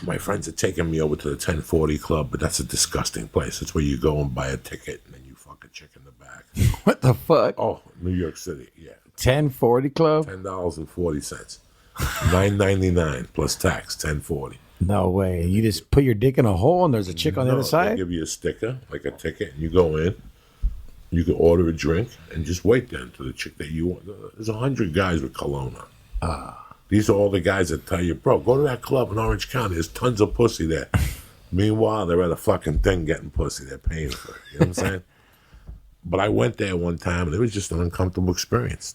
my friends had taken me over to the 1040 Club, but that's a disgusting place. It's where you go and buy a ticket and then you fuck a chick in the back. What the fuck? Oh, New York City, yeah. 1040 Club? $10.40. $9.99 plus tax, $10.40. No way. You just put your dick in a hole and there's a chick on the other They side? give you a sticker, like a ticket, and you go in. You can order a drink and just wait there until the chick that you want. There's 100 guys with cologne on. These are all the guys that tell you, bro, go to that club in Orange County. There's tons of pussy there. Meanwhile, they're at a fucking thing getting pussy. They're paying for it. You know what I'm saying? But I went there one time, and it was just an uncomfortable experience.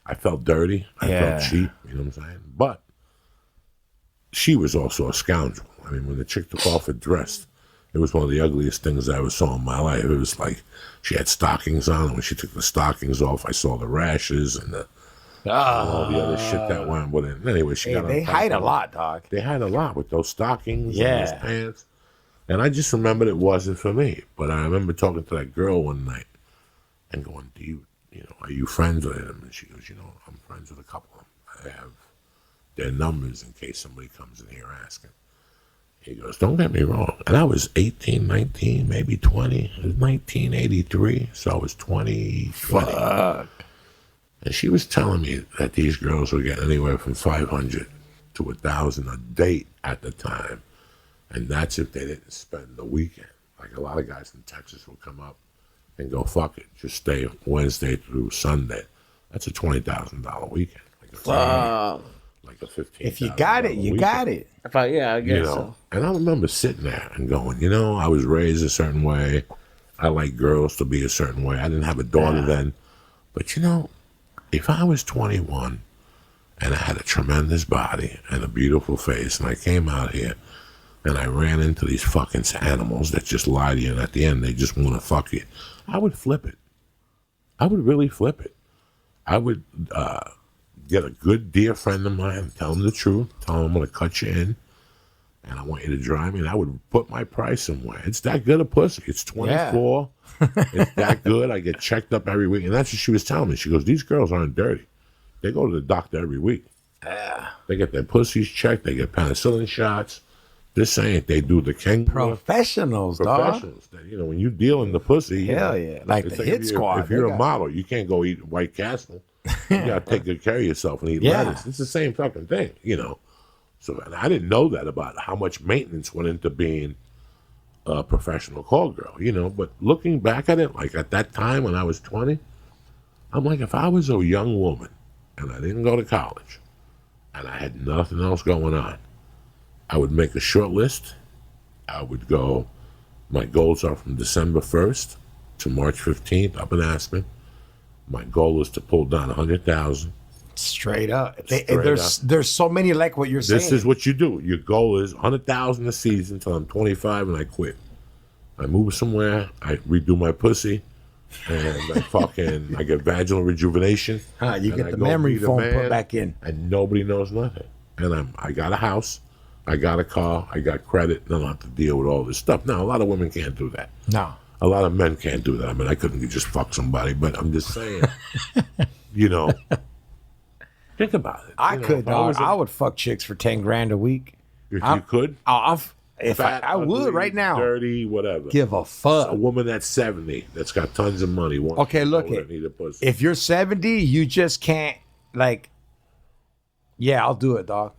I felt dirty. I felt cheap. You know what I'm saying? But she was also a scoundrel. I mean, when the chick took off her dress, it was one of the ugliest things I ever saw in my life. It was like she had stockings on, and when she took the stockings off, I saw the rashes and all the other shit that went with it. Anyway, They hide a lot, dog. They hide a lot with those stockings and those pants. And I just remembered it wasn't for me. But I remember talking to that girl one night and going, are you friends with him? And she goes, I'm friends with a couple of them. I have their numbers in case somebody comes in here asking. He goes, don't get me wrong. And I was 18, 19, maybe 20. It was 1983, so I was 20. Fuck. And she was telling me that these girls were getting anywhere from 500 to 1,000 a date at the time. And that's if they didn't spend the weekend. Like a lot of guys in Texas will come up and go, fuck it, just stay Wednesday through Sunday. That's a $20,000 weekend. Like a 15. If you got it, you got it. I guess so. And I remember sitting there and going, I was raised a certain way. I like girls to be a certain way. I didn't have a daughter then. But, if I was 21 and I had a tremendous body and a beautiful face and I came out here and I ran into these fucking animals that just lie to you and at the end they just want to fuck you, I would flip it. I would really flip it. I would get a good dear friend of mine, tell him the truth, tell him I'm going to cut you in and I want you to drive me, and I would put my price somewhere. It's that good a pussy. It's 24. It's that good. I get checked up every week. And that's what she was telling me. She goes, these girls aren't dirty. They go to the doctor every week. They get their pussies checked. They get penicillin shots. This ain't. They do the king. Professionals, dog. When you deal in the pussy. Hell yeah. Like the hit squad. If you're a model, you can't go eat White Castle. You got to take good care of yourself and eat lettuce. It's the same fucking thing, So and I didn't know that about how much maintenance went into being a professional call girl, But looking back at it, like at that time when I was 20, I'm like, if I was a young woman and I didn't go to college and I had nothing else going on, I would make a short list. I would go, my goals are from December 1st to March 15th up in Aspen. My goal is to pull down 100,000. Straight up. There's so many like what you're saying. This is what you do. Your goal is 100,000 a season until I'm 25 and I quit. I move somewhere. I redo my pussy, and I get vaginal rejuvenation. You get the memory foam put back in, and nobody knows nothing. And I got a house, I got a car, I got credit, and I don't have to deal with all this stuff. Now, a lot of women can't do that. No. A lot of men can't do that. I mean, I couldn't just fuck somebody, but I'm just saying, think about it. I could, dog. I would fuck chicks for 10 grand a week. If you could? If I would right now. Dirty, whatever. Give a fuck. A woman that's 70, that's got tons of money. Okay, look it. If you're 70, you just can't, I'll do it, dog.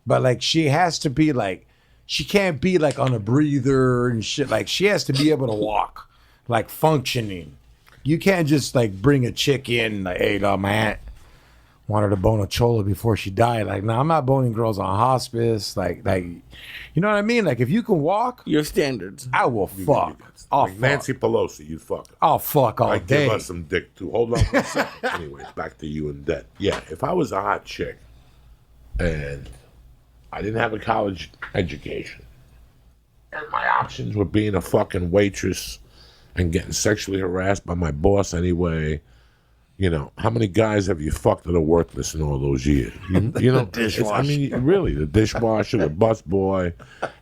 But, she has to be, she can't be, on a breather and shit. She has to be able to walk, functioning. You can't just, bring a chick in, hey, dog, my aunt wanted to bone a chola before she died. No, I'm not boning girls on hospice. You know what I mean? If you can walk, your standards, I will fuck. Nancy Pelosi, you'd fuck her. I'll fuck all day. Give us some dick too. Hold on for a second. Anyway, back to you and debt. Yeah, if I was a hot chick and I didn't have a college education and my options were being a fucking waitress and getting sexually harassed by my boss anyway. How many guys have you fucked that are worthless in all those years? The dishwasher. Really, the dishwasher, the bus boy,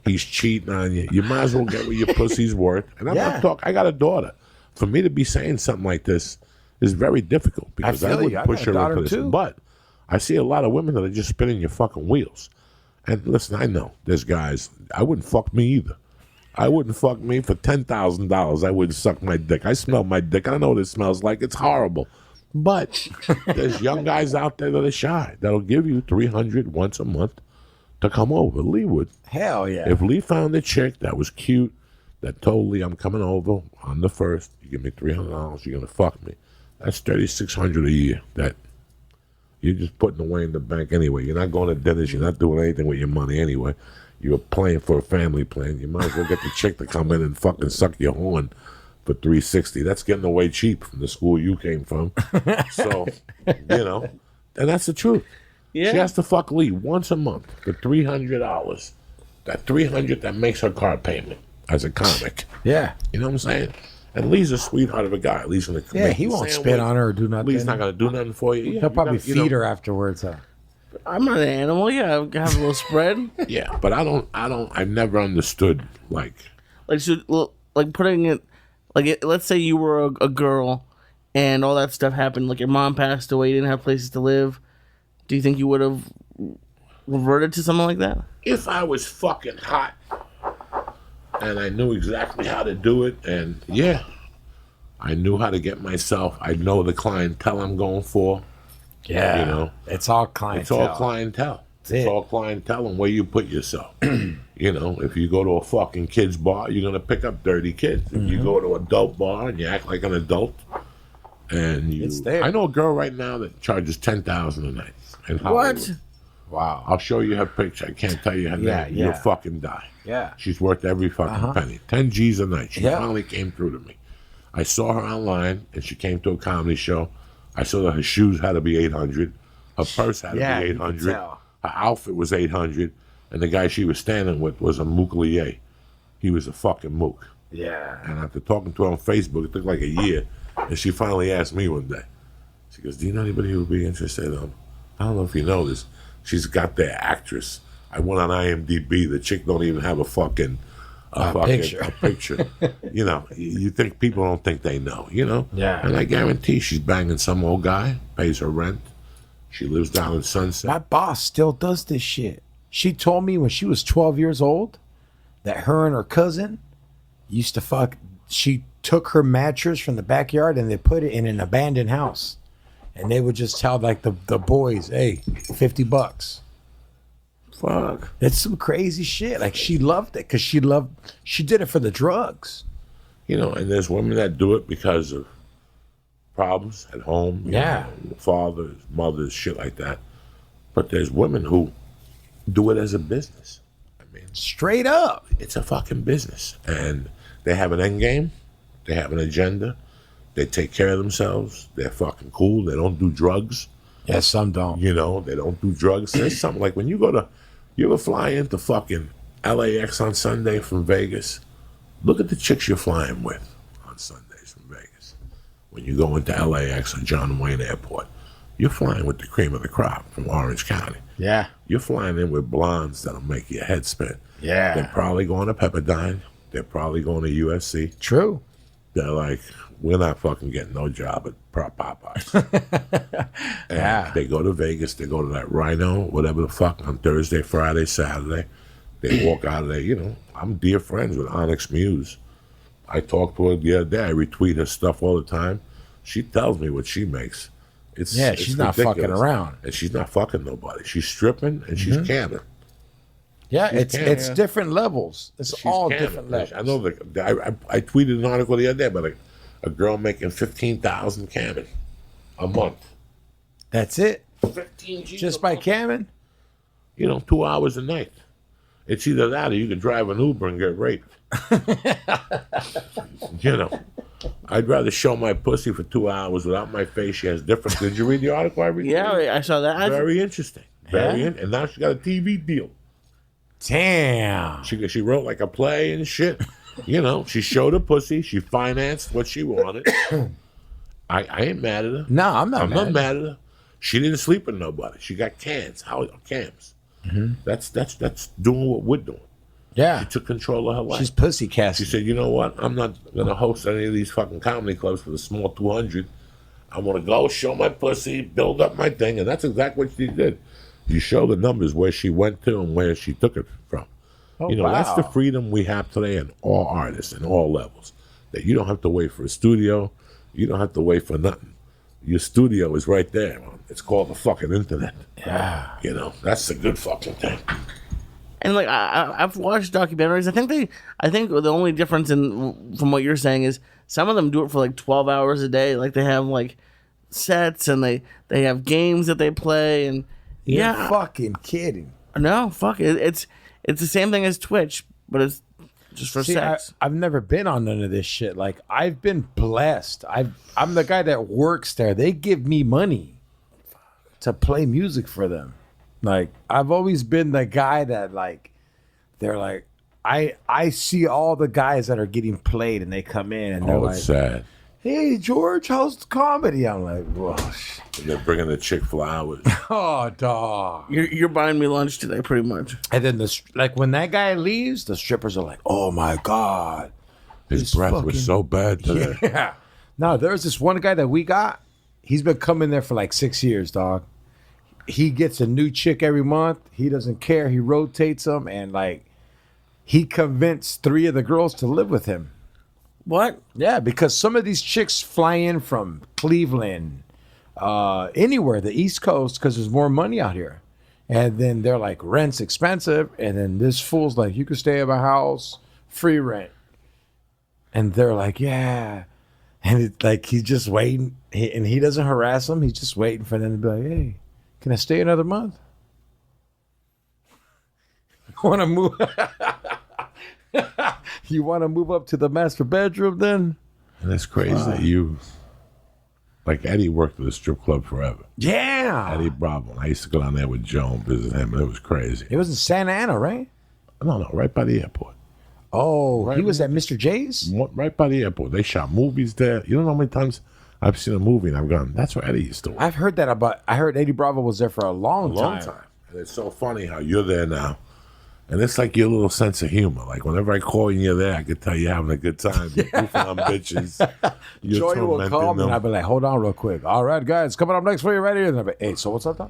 he's cheating on you. You might as well get what your pussy's worth. And I'm not talking, I got a daughter. For me to be saying something like this is very difficult because I wouldn't push her into this. Too. But I see a lot of women that are just spinning your fucking wheels. And listen, I know there's guys. I wouldn't fuck me either. I wouldn't fuck me for $10,000. I wouldn't suck my dick. I smell my dick. I know what it smells like. It's horrible. But there's young guys out there that are shy that'll give you $300 once a month to come over. Lee would. Hell yeah. If Lee found a chick that was cute, that told Lee, I'm coming over on the 1st, you give me $300, you're gonna fuck me. That's $3,600 a year. That you're just putting away in the bank anyway. You're not going to dinners. You're not doing anything with your money anyway. You're playing for a family plan. You might as well get the chick to come in and fucking suck your horn for $360. That's getting away cheap from the school you came from. So, and that's the truth. Yeah. She has to fuck Lee once a month for $300. That $300 that makes her car payment as a comic. Yeah. You know what I'm saying? And Lee's a sweetheart of a guy. Lee's gonna he won't spit on her or do nothing. Lee's not gonna do nothing for you. Yeah, He'll probably feed her afterwards. I'm not an animal. Yeah, I have a little spread. Yeah, but I've never understood like putting it let's say you were a girl and all that stuff happened. Like your mom passed away, you didn't have places to live. Do you think you would have reverted to something like that? If I was fucking hot and I knew exactly how to do it, and I knew how to get myself. I know the clientele I'm going for. Yeah, it's all clientele. It's all clientele. It's all clientele and where you put yourself. If you go to a fucking kids bar, you're gonna pick up dirty kids. If you go to an adult bar and you act like an adult, and it's there. I know a girl right now that charges $10,000 a night in Hollywood. What? Wow. I'll show you her picture. I can't tell you her name. You'll fucking die. Yeah. She's worth every fucking penny. 10 G's a night. She Yeah. finally came through to me. I saw her online, and she came to a comedy show. I saw that her shoes had to be $800. Her purse had to be you can $800. tell. Her outfit was $800. And the guy she was standing with was a mooklier. He was a fucking mook. Yeah. And after talking to her on Facebook, it took like a year. And she finally asked me one day. She goes, do you know anybody who would be interested? I don't know if you know this. She's got their actress. I went on IMDb. The chick don't even have a fucking picture. You think people don't think they know, Yeah. And I guarantee she's banging some old guy, pays her rent. She lives down in Sunset. My boss still does this shit. She told me when she was 12 years old that her and her cousin used to fuck. She took her mattress from the backyard and they put it in an abandoned house. And they would just tell like the boys, hey, $50. Fuck. It's some crazy shit. Like she loved it because she did it for the drugs. And there's women that do it because of problems at home. Fathers, mothers, shit like that. But there's women who do it as a business. I mean, straight up. It's a fucking business. And they have an end game. They have an agenda. They take care of themselves. They're fucking cool. They don't do drugs. Yeah, some don't. They don't do drugs. There's something like when you ever fly into fucking LAX on Sunday from Vegas, look at the chicks you're flying with on Sundays from Vegas. When you go into LAX or John Wayne Airport, you're flying with the cream of the crop from Orange County. Yeah. You're flying in with blondes that'll make your head spin. Yeah. They're probably going to Pepperdine. They're probably going to USC. True. They're like, we're not fucking getting no job at Popeyes. And they go to Vegas. They go to that Rhino, whatever the fuck, on Thursday, Friday, Saturday. They walk out of there. I'm dear friends with Onyx Muse. I talked to her the other day. I retweet her stuff all the time. She tells me what she makes. She's not ridiculous. fucking around. And she's not fucking nobody. She's stripping and she's camming. Yeah, it's different levels. It's all different levels. I know I tweeted an article the other day about a girl making $15,000 camming a month. That's it. 15 G's just by camming. 2 hours a night. It's either that or you can drive an Uber and get raped. I'd rather show my pussy for 2 hours without my face. She has different. Did you read the article I read? Yeah, I saw that. Very interesting. And now she got a TV deal. Damn. She wrote like a play and shit. She showed her pussy. She financed what she wanted. I ain't mad at her. No, I'm not mad at her. She didn't sleep with nobody. She got cams. Mm-hmm. That's doing what we're doing. Yeah. She took control of her life. She's pussy casting. She said, you know what? I'm not going to host any of these fucking comedy clubs for the small 200. I want to go show my pussy, build up my thing. And that's exactly what she did. You show the numbers where she went to and where she took it from. Oh, That's the wow. freedom we have today in all artists, in all levels. That you don't have to wait for a studio. You don't have to wait for nothing. Your studio is right there. It's called the fucking internet. Yeah. That's a good fucking thing. And like I've watched documentaries. I think the only difference from what you're saying is some of them do it for like 12 hours a day. Like they have like sets and they have games that they play and You're fucking kidding. no, fuck it. It's the same thing as Twitch, but it's just for sex. I've never been on none of this shit. Like I've been blessed. I'm the guy that works there. They give me money to play music for them. Like I've always been the guy that like they're like I see all the guys that are getting played and they come in and they're like, It's sad. "Hey George, how's the comedy?" I'm like, "Whoa, And they're bringing the chick flowers. oh dog." You're buying me lunch today, pretty much. And then like when that guy leaves, the strippers are like, "Oh my god." His This breath fucking- was so bad today. Yeah. No, there's this one guy that we got. He's been coming there for like 6 years, dog. He gets a new chick every month. He doesn't care. He rotates them, and like he convinced 3 of the girls to live with him. What? Yeah, because some of these chicks fly in from Cleveland, anywhere, the East Coast, because there's more money out here. And then they're like, rent's expensive. And then this fool's like, you can stay at my house, free rent. And they're like, yeah. And it's like, he's just waiting. And he doesn't harass them. He's just waiting for them to be like, hey, can I stay another month? Want to move? You want to move up to the master bedroom then? And it's crazy that like Eddie worked at a strip club forever. Yeah. Eddie Bravo. I used to go down there with Joe and visit him, and it was crazy. It was in Santa Ana, right? No, right by the airport. Oh, Right. he was at Mr. J's? Right by the airport. They shot movies there. You don't know how many times I've seen a movie and I've gone, that's where Eddie used to work. I've heard that about. I heard Eddie Bravo was there for a long Long time. time. And it's so funny how you're there now. And it's like your little sense of humor. Like whenever I call you and you're there, I can tell you're having a good time. You're goofing on bitches. You're Joy will tormenting call me them. and I'll be like, hold on real quick. All right, guys, coming up next for you right here. And I'll be, hey, so what's up, Tom?